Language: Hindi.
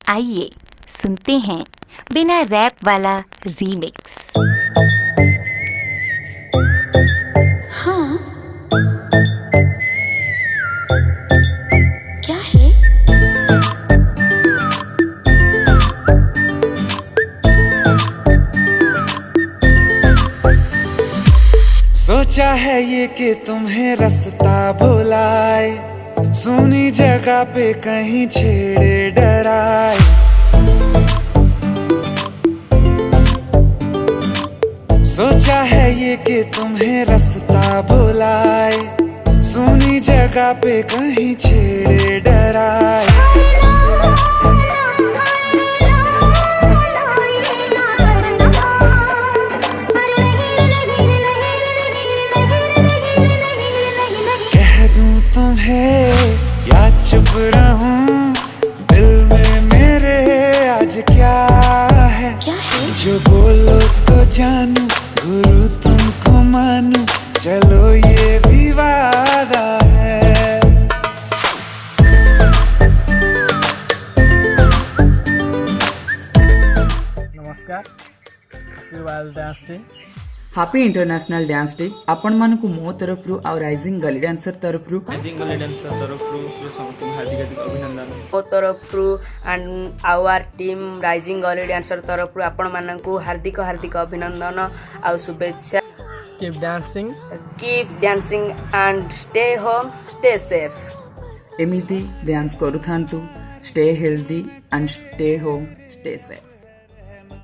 आइए सुनते हैं बिना रैप वाला रीमिक्स। हाँ, क्या है? सोचा है ये कि तुम्हें रास्ता भुलाए, सुनी जगह पे कहीं छेड़े डराए। सोचा है ये कि तुम्हें रास्ता भुलाए, सुनी जगह पे कहीं छेड़े डराए। कह दूं तुम्हें या चुप रहूं, दिल में मेरे आज क्या है? क्या है? जो बोलो तो जानू, गुरु तुमको मानू, चलो ये भी वादा है। नमस्कार, happy wild dance day. Happy international dance day आपण मानकु मो तरफ आ राइजिंग गली डांसर तरफ राइजिंग गली डांसर तरफ समस्त हार्दिक हार्दिक अभिनंदन। मो तरफ and our team rising Gali dancer तरफ आपण मानकु हार्दिक हार्दिक अभिनंदन आ शुभेच्छा। Keep dancing and stay home, stay safe. एमिति डांस करू थांतु, stay healthy and stay home, stay safe.